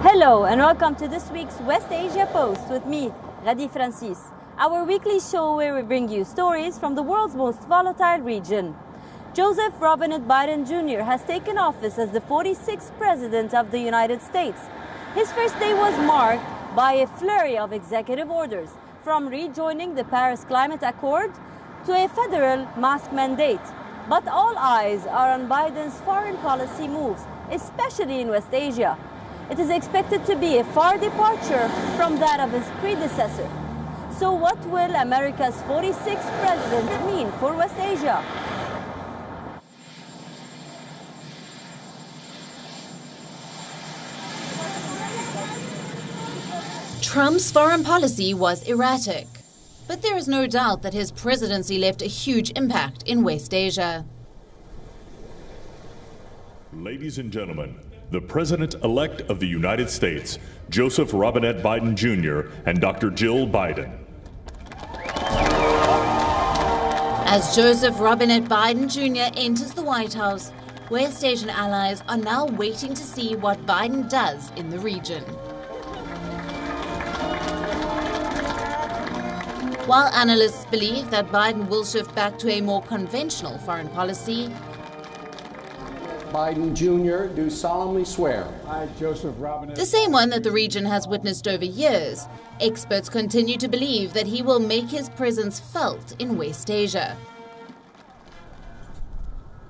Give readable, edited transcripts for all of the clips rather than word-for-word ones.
Hello and welcome to this week's West Asia Post with me, Ghadi Francis, our weekly show where we bring you stories from the world's most volatile region. Joseph Robinette Biden Jr. has taken office as the 46th President of the United States. His first day was marked by a flurry of executive orders, from rejoining the Paris Climate Accord to a federal mask mandate. But all eyes are on Biden's foreign policy moves, especially in West Asia. It is expected to be a far departure from that of his predecessor. So what will America's 46th president mean for West Asia? Trump's foreign policy was erratic, but there is no doubt that his presidency left a huge impact in West Asia. Ladies and gentlemen, the President-elect of the United States, Joseph Robinette Biden Jr. and Dr. Jill Biden. As Joseph Robinette Biden Jr. enters the White House, West Asian allies are now waiting to see what Biden does in the region. While analysts believe that Biden will shift back to a more conventional foreign policy, Biden Jr. do solemnly swear. I, Joseph Robinette. The same one that the region has witnessed over years, experts continue to believe that he will make his presence felt in West Asia.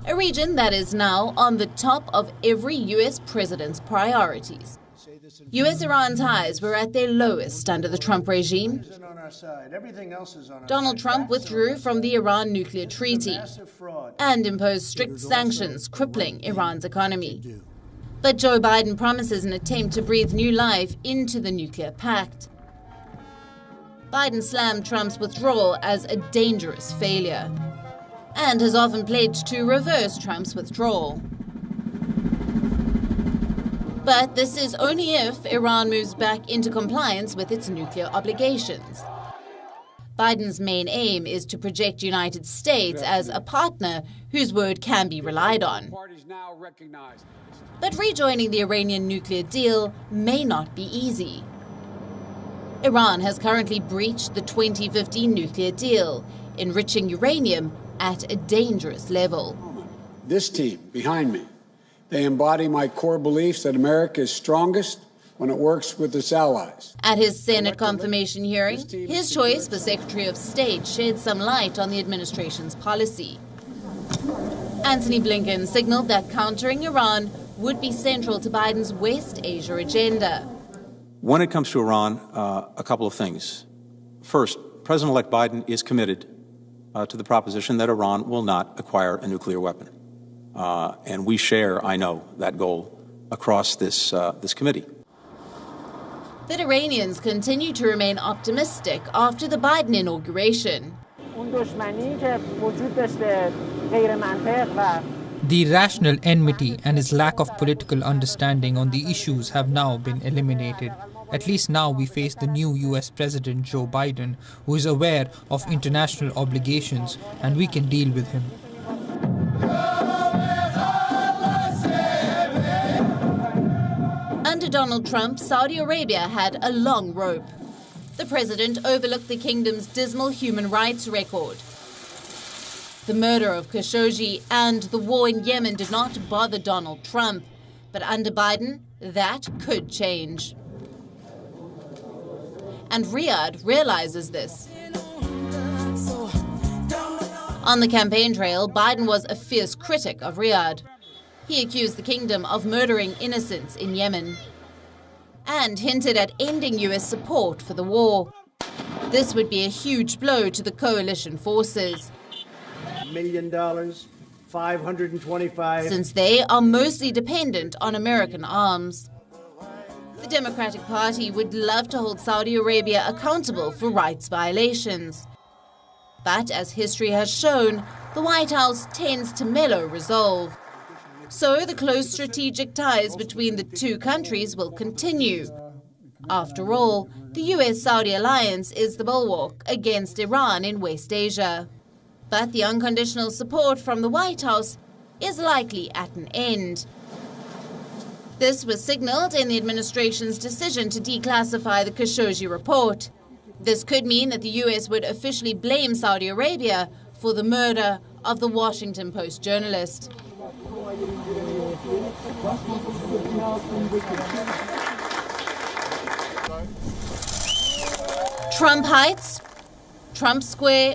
A region that is now on the top of every U.S. president's priorities. U.S.-Iran ties were at their lowest under the Trump regime. Donald Trump withdrew from the Iran nuclear treaty and imposed strict sanctions, crippling Iran's economy. But Joe Biden promises an attempt to breathe new life into the nuclear pact. Biden slammed Trump's withdrawal as a dangerous failure and has often pledged to reverse Trump's withdrawal. But this is only if Iran moves back into compliance with its nuclear obligations. Biden's main aim is to project the United States as a partner whose word can be relied on. But rejoining the Iranian nuclear deal may not be easy. Iran has currently breached the 2015 nuclear deal, enriching uranium at a dangerous level. This team behind me, they embody my core beliefs that America is strongest when it works with its allies. At his Senate confirmation hearing, his choice for Secretary of State shed some light on the administration's policy. Antony Blinken signaled that countering Iran would be central to Biden's West Asia agenda. When it comes to Iran, a couple of things. First, President-elect Biden is committed to the proposition that Iran will not acquire a nuclear weapon. And we share, I know, that goal across this committee. But Iranians continue to remain optimistic after the Biden inauguration. The irrational enmity and his lack of political understanding on the issues have now been eliminated. At least now we face the new US President Joe Biden, who is aware of international obligations, and we can deal with him. Under Donald Trump, Saudi Arabia had a long rope. The president overlooked the kingdom's dismal human rights record. The murder of Khashoggi and the war in Yemen did not bother Donald Trump, but under Biden, that could change. And Riyadh realizes this. On the campaign trail, Biden was a fierce critic of Riyadh. He accused the kingdom of murdering innocents in Yemen and hinted at ending US support for the war. This would be a huge blow to the coalition forces, $1 million, 525, since they are mostly dependent on American arms. The Democratic Party would love to hold Saudi Arabia accountable for rights violations. But as history has shown, the White House tends to mellow resolve. So the close strategic ties between the two countries will continue. After all, the US-Saudi alliance is the bulwark against Iran in West Asia. But the unconditional support from the White House is likely at an end. This was signaled in the administration's decision to declassify the Khashoggi report. This could mean that the US would officially blame Saudi Arabia for the murder of the Washington Post journalist. Trump Heights, Trump Square,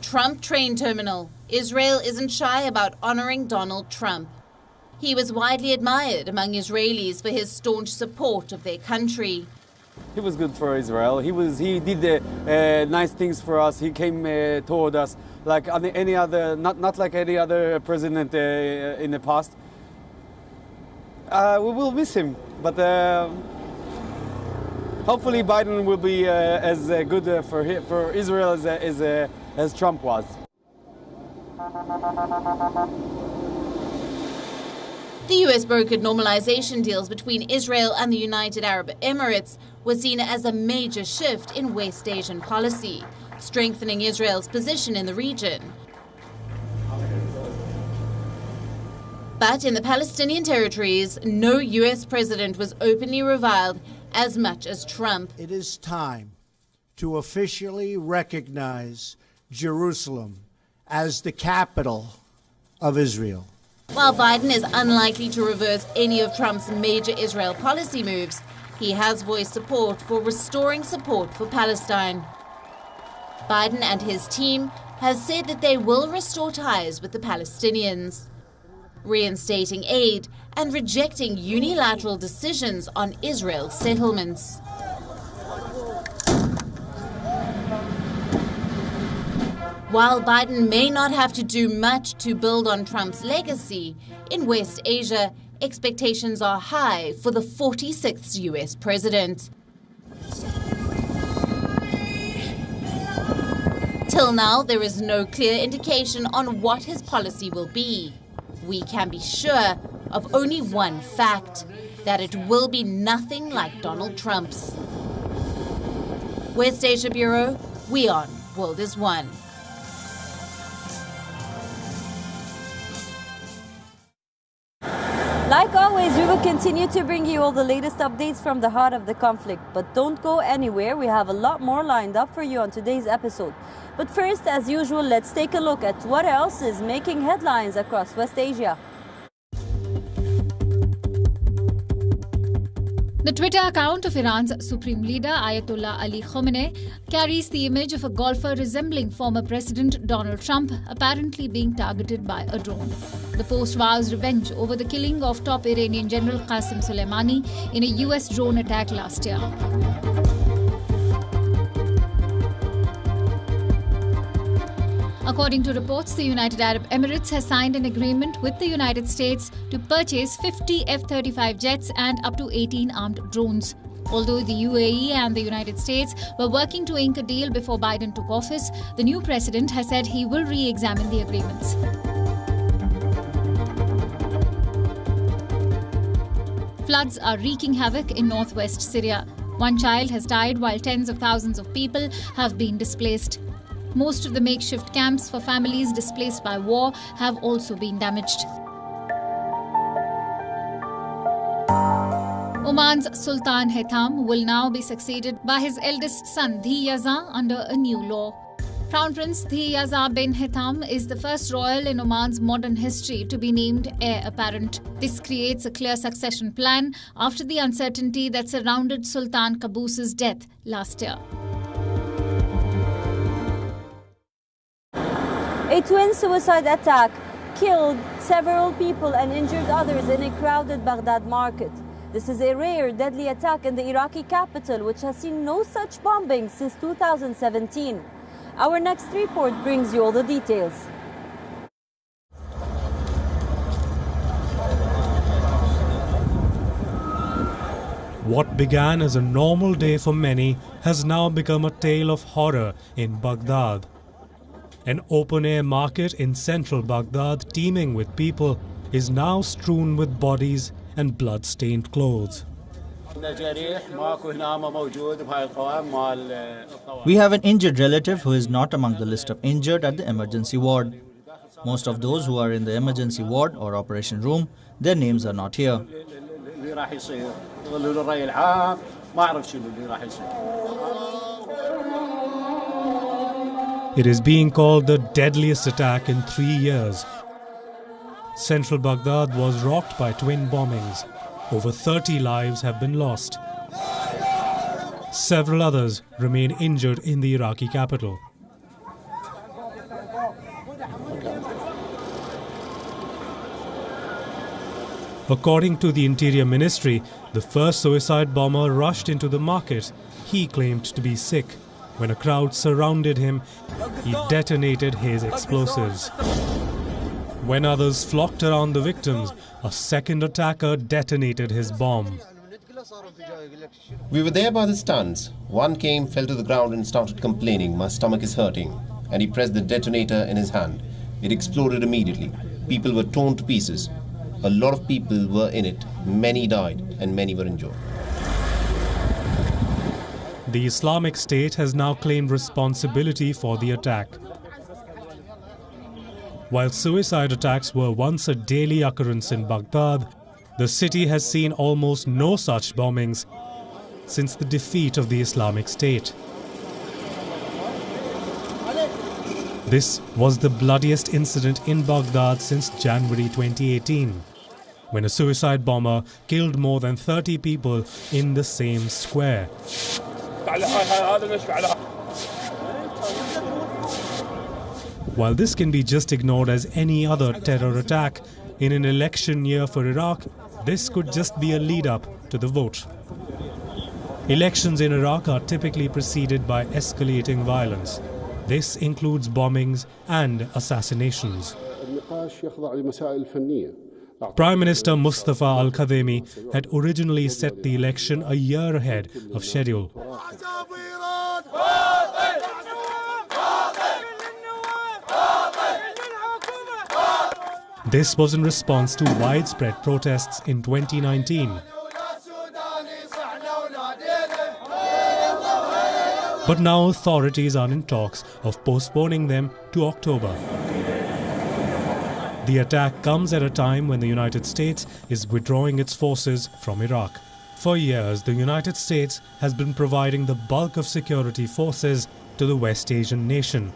Trump train terminal. Israel isn't shy about honoring Donald Trump. He was widely admired among Israelis for his staunch support of their country. He was good for Israel. He did nice things for us. He came toward us like any other, not like any other president in the past. We will miss him, but hopefully Biden will be as good for Israel as Trump was. The US brokered normalization deals between Israel and the United Arab Emirates was seen as a major shift in West Asian policy, strengthening Israel's position in the region. But in the Palestinian territories, no US president was openly reviled as much as Trump. It is time to officially recognize Jerusalem as the capital of Israel. While Biden is unlikely to reverse any of Trump's major Israel policy moves, he has voiced support for restoring support for Palestine. Biden and his team have said that they will restore ties with the Palestinians, reinstating aid and rejecting unilateral decisions on Israel's settlements. While Biden may not have to do much to build on Trump's legacy, in West Asia, expectations are high for the 46th US president. Till now, there is no clear indication on what his policy will be. We can be sure of only one fact, that it will be nothing like Donald Trump's. West Asia Bureau, WION World is One. Like always, we will continue to bring you all the latest updates from the heart of the conflict. But don't go anywhere, we have a lot more lined up for you on today's episode. But first, as usual, let's take a look at what else is making headlines across West Asia. The Twitter account of Iran's Supreme Leader Ayatollah Ali Khamenei carries the image of a golfer resembling former President Donald Trump, apparently being targeted by a drone. The post vows revenge over the killing of top Iranian General Qasem Soleimani in a US drone attack last year. According to reports, the United Arab Emirates has signed an agreement with the United States to purchase 50 F-35 jets and up to 18 armed drones. Although the UAE and the United States were working to ink a deal before Biden took office, the new president has said he will re-examine the agreements. Floods are wreaking havoc in northwest Syria. One child has died while tens of thousands of people have been displaced. Most of the makeshift camps for families displaced by war have also been damaged. Oman's Sultan Haitham will now be succeeded by his eldest son Dhi Yaza under a new law. Crown Prince Dhi Yaza bin Haitham is the first royal in Oman's modern history to be named heir apparent. This creates a clear succession plan after the uncertainty that surrounded Sultan Qaboos's death last year. A twin suicide attack killed several people and injured others in a crowded Baghdad market. This is a rare, deadly attack in the Iraqi capital, which has seen no such bombings since 2017. Our next report brings you all the details. What began as a normal day for many has now become a tale of horror in Baghdad. An open-air market in central Baghdad, teeming with people, is now strewn with bodies and blood-stained clothes. We have an injured relative who is not among the list of injured at the emergency ward. Most of those who are in the emergency ward or operation room, their names are not here. It is being called the deadliest attack in 3 years. Central Baghdad was rocked by twin bombings. Over 30 lives have been lost. Several others remain injured in the Iraqi capital. According to the Interior Ministry, the first suicide bomber rushed into the market. He claimed to be sick. When a crowd surrounded him, he detonated his explosives. When others flocked around the victims, a second attacker detonated his bomb. We were there by the stuns. One came, fell to the ground and started complaining, "My stomach is hurting." And he pressed the detonator in his hand. It exploded immediately. People were torn to pieces. A lot of people were in it. Many died and many were injured. The Islamic State has now claimed responsibility for the attack. While suicide attacks were once a daily occurrence in Baghdad, the city has seen almost no such bombings since the defeat of the Islamic State. This was the bloodiest incident in Baghdad since January 2018, when a suicide bomber killed more than 30 people in the same square. While this can be just ignored as any other terror attack, in an election year for Iraq, this could just be a lead-up to the vote. Elections in Iraq are typically preceded by escalating violence. This includes bombings and assassinations. Prime Minister Mustafa al-Kadhimi had originally set the election a year ahead of schedule. This was in response to widespread protests in 2019. But now authorities are in talks of postponing them to October. The attack comes at a time when the United States is withdrawing its forces from Iraq. For years, the United States has been providing the bulk of security forces to the West Asian nation.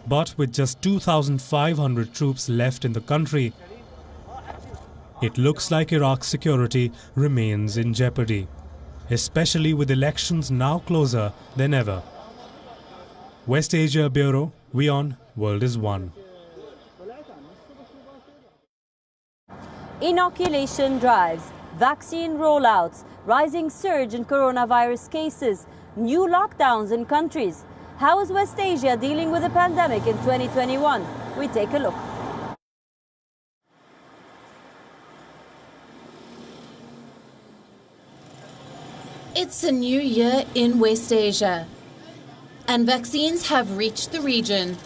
But with just 2,500 troops left in the country, it looks like Iraq's security remains in jeopardy, especially with elections now closer than ever. West Asia Bureau, WION World is One. Inoculation drives, vaccine rollouts, rising surge in coronavirus cases, new lockdowns in countries. How is West Asia dealing with the pandemic in 2021? We take a look. It's a new year in West Asia, and vaccines have reached the region.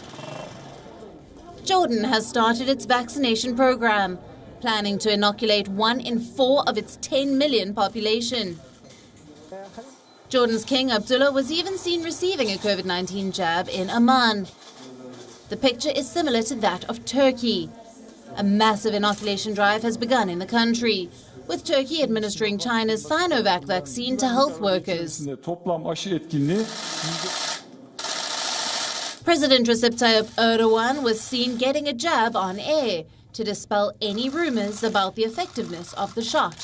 Jordan has started its vaccination program, planning to inoculate 1 in 4 of its 10 million population. Jordan's King Abdullah was even seen receiving a COVID-19 jab in Amman. The picture is similar to that of Turkey. A massive inoculation drive has begun in the country, with Turkey administering China's Sinovac vaccine to health workers. President Recep Tayyip Erdogan was seen getting a jab on air to dispel any rumors about the effectiveness of the shot.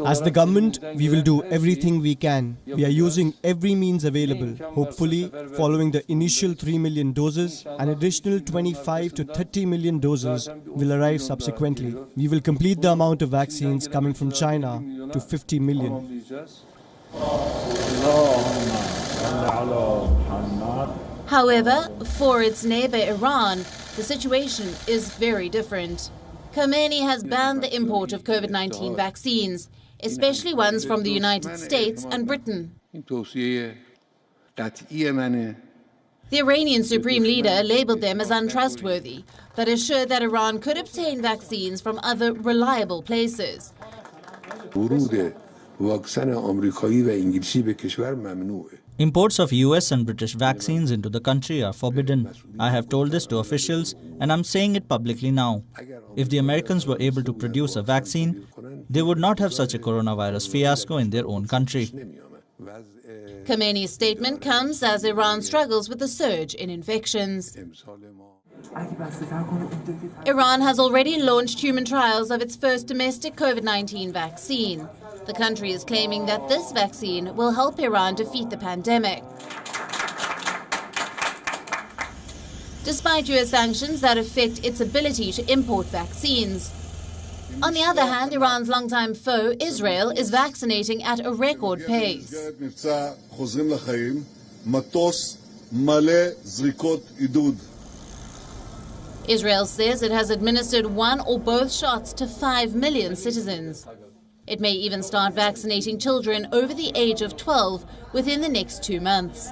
As the government, we will do everything we can. We are using every means available. Hopefully, following the initial 3 million doses, an additional 25 to 30 million doses will arrive subsequently. We will complete the amount of vaccines coming from China to 50 million. However, for its neighbor Iran, the situation is very different. Khamenei has banned the import of COVID-19 vaccines, especially ones from the United States and Britain. The Iranian supreme leader labeled them as untrustworthy, but assured that Iran could obtain vaccines from other reliable places. Imports of US and British vaccines into the country are forbidden. I have told this to officials and I'm saying it publicly now. If the Americans were able to produce a vaccine, they would not have such a coronavirus fiasco in their own country. Khamenei's statement comes as Iran struggles with a surge in infections. Iran has already launched human trials of its first domestic COVID-19 vaccine. The country is claiming that this vaccine will help Iran defeat the pandemic. Despite US sanctions that affect its ability to import vaccines. On the other hand, Iran's longtime foe, Israel, is vaccinating at a record pace. Israel says it has administered one or both shots to 5 million citizens. It may even start vaccinating children over the age of 12 within the next 2 months.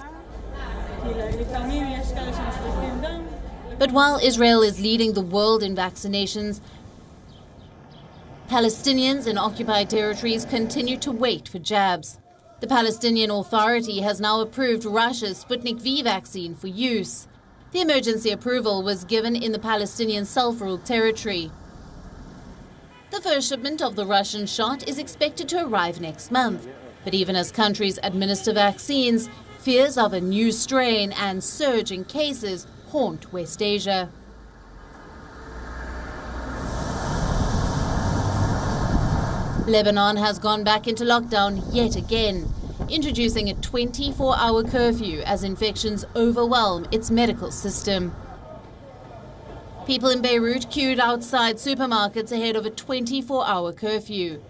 But while Israel is leading the world in vaccinations, Palestinians in occupied territories continue to wait for jabs. The Palestinian Authority has now approved Russia's Sputnik V vaccine for use. The emergency approval was given in the Palestinian self-ruled territory. The first shipment of the Russian shot is expected to arrive next month. But even as countries administer vaccines, fears of a new strain and surge in cases haunt West Asia. Lebanon has gone back into lockdown yet again, introducing a 24-hour curfew as infections overwhelm its medical system. People in Beirut queued outside supermarkets ahead of a 24-hour curfew.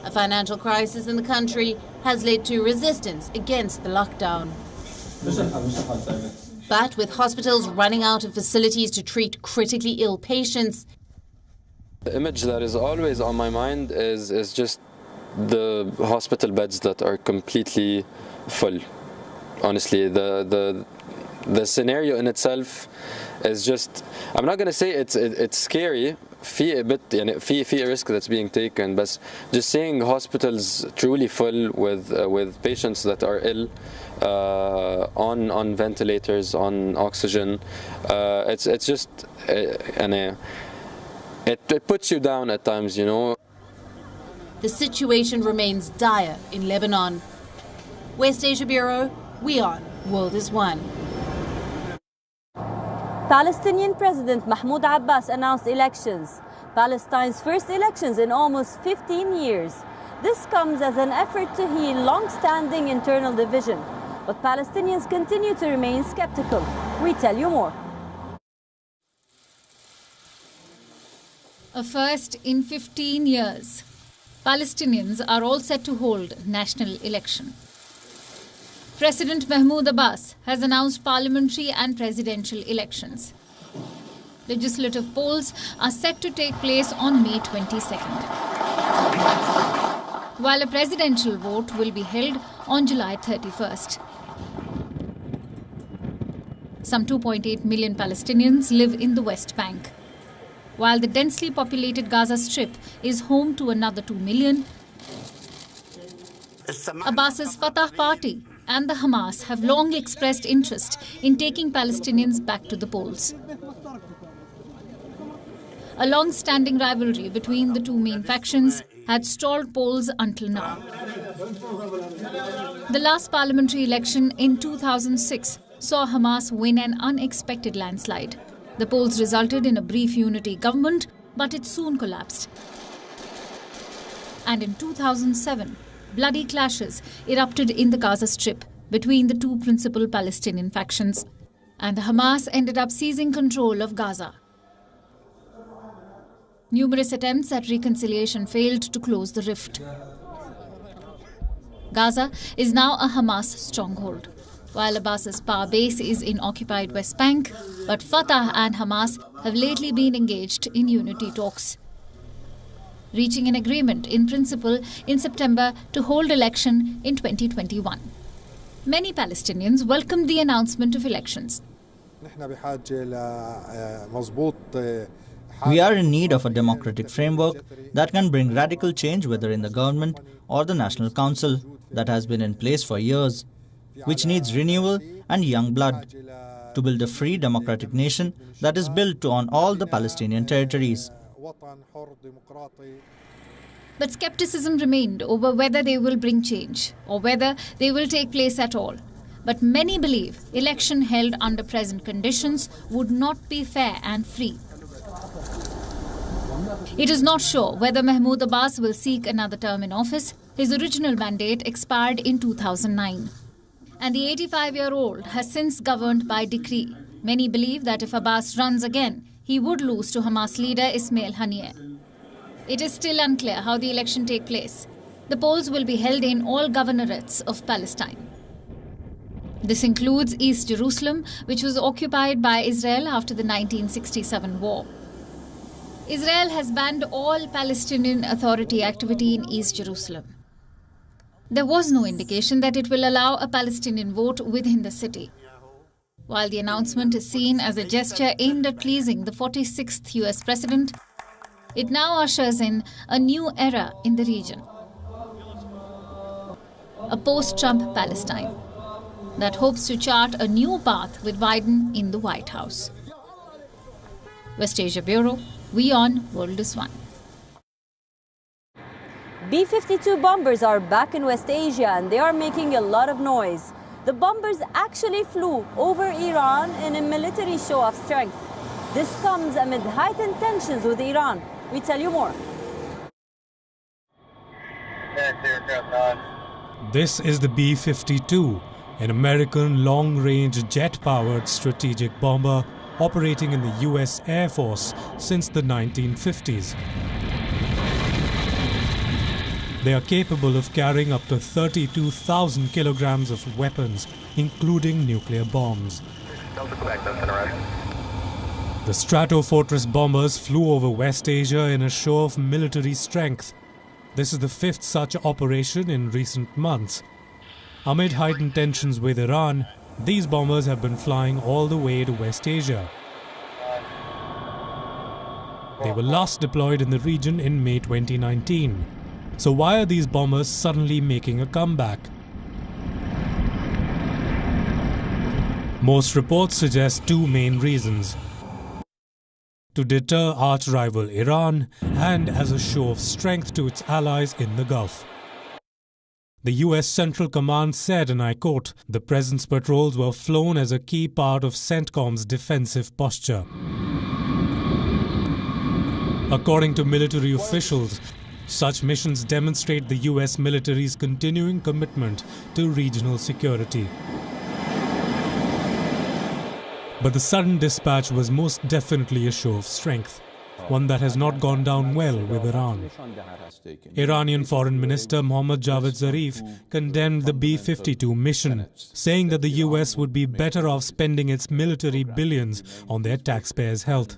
A financial crisis in the country has led to resistance against the lockdown. But with hospitals running out of facilities to treat critically ill patients, the image that is always on my mind is just the hospital beds that are completely full. Honestly, the scenario in itself is just, I'm not going to say it's scary. في a bit يعني في risk that's being taken, but just seeing hospitals truly full with patients that are ill, on ventilators, on oxygen, it's just it puts you down at times, you know. The situation remains dire in Lebanon. West Asia Bureau, WION, World is One. Palestinian President Mahmoud Abbas announced elections, Palestine's first elections in almost 15 years. This comes as an effort to heal long-standing internal division, but Palestinians continue to remain skeptical. We tell you more. A first in 15 years. Palestinians are all set to hold national election. President Mahmoud Abbas has announced parliamentary and presidential elections. Legislative polls are set to take place on May 22nd, while a presidential vote will be held on July 31st. Some 2.8 million Palestinians live in the West Bank. While the densely populated Gaza Strip is home to another 2 million, Abbas's Fatah party and the Hamas have long expressed interest in taking Palestinians back to the polls. A long-standing rivalry between the two main factions had stalled polls until now. The last parliamentary election in 2006 saw Hamas win an unexpected landslide. The polls resulted in a brief unity government, but it soon collapsed. And in 2007, bloody clashes erupted in the Gaza Strip between the two principal Palestinian factions, and the Hamas ended up seizing control of Gaza. Numerous attempts at reconciliation failed to close the rift. Gaza is now a Hamas stronghold, while Abbas's power base is in occupied West Bank, but Fatah and Hamas have lately been engaged in unity talks, reaching an agreement in principle in September to hold election in 2021. Many Palestinians welcomed the announcement of elections. We are in need of a democratic framework that can bring radical change, whether in the government or the National Council that has been in place for years. which needs renewal and young blood to build a free democratic nation that is built on all the Palestinian territories. But skepticism remained over whether they will bring change or whether they will take place at all. But many believe election held under present conditions would not be fair and free. It is not sure whether Mahmoud Abbas will seek another term in office. His original mandate expired in 2009. And the 85-year-old has since governed by decree. Many believe that if Abbas runs again, he would lose to Hamas leader Ismail Haniyeh. It is still unclear how the election take place. The polls will be held in all governorates of Palestine. This includes East Jerusalem, which was occupied by Israel after the 1967 war. Israel has banned all Palestinian Authority activity in East Jerusalem. There was no indication that it will allow a Palestinian vote within the city. While the announcement is seen as a gesture aimed at pleasing the 46th US president, it now ushers in a new era in the region. A post-Trump Palestine that hopes to chart a new path with Biden in the White House. West Asia Bureau, WION World is One. B-52 bombers are back in West Asia and they are making a lot of noise. The bombers actually flew over Iran in a military show of strength. This comes amid heightened tensions with Iran. We tell you more. This is the B-52, an American long-range jet-powered strategic bomber operating in the US Air Force since the 1950s. They are capable of carrying up to 32,000 kilograms of weapons, including nuclear bombs. The Stratofortress bombers flew over West Asia in a show of military strength. This is the fifth such operation in recent months. Amid heightened tensions with Iran, these bombers have been flying all the way to West Asia. They were last deployed in the region in May 2019. So why are these bombers suddenly making a comeback? Most reports suggest two main reasons: to deter arch-rival Iran and as a show of strength to its allies in the Gulf. The US Central Command said, and I quote, "The President's patrols were flown as a key part of CENTCOM's defensive posture." According to military officials, such missions demonstrate the US military's continuing commitment to regional security. But the sudden dispatch was most definitely a show of strength, one that has not gone down well with Iran. Iranian Foreign Minister Mohammad Javad Zarif condemned the B-52 mission, saying that the US would be better off spending its military billions on their taxpayers' health.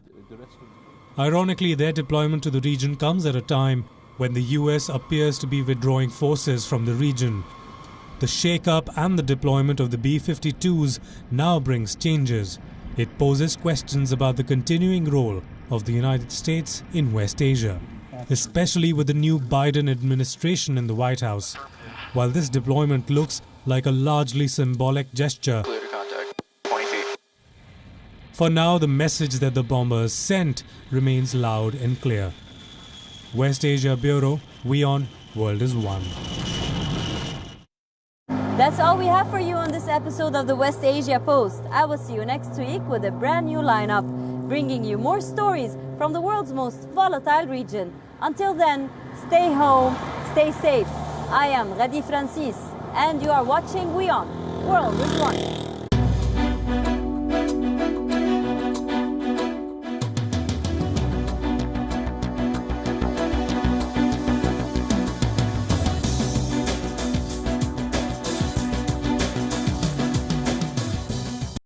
Ironically, their deployment to the region comes at a time when the US appears to be withdrawing forces from the region. The shake-up and the deployment of the B-52s now brings changes. It poses questions about the continuing role of the United States in West Asia, especially with the new Biden administration in the White House. While this deployment looks like a largely symbolic gesture, for now the message that the bombers sent remains loud and clear. West Asia Bureau, WION World is One. That's all we have for you on this episode of the West Asia Post. I will see you next week with a brand new lineup, bringing you more stories from the world's most volatile region. Until then, stay home, stay safe. I am Ghadi Francis, and you are watching WION World is One.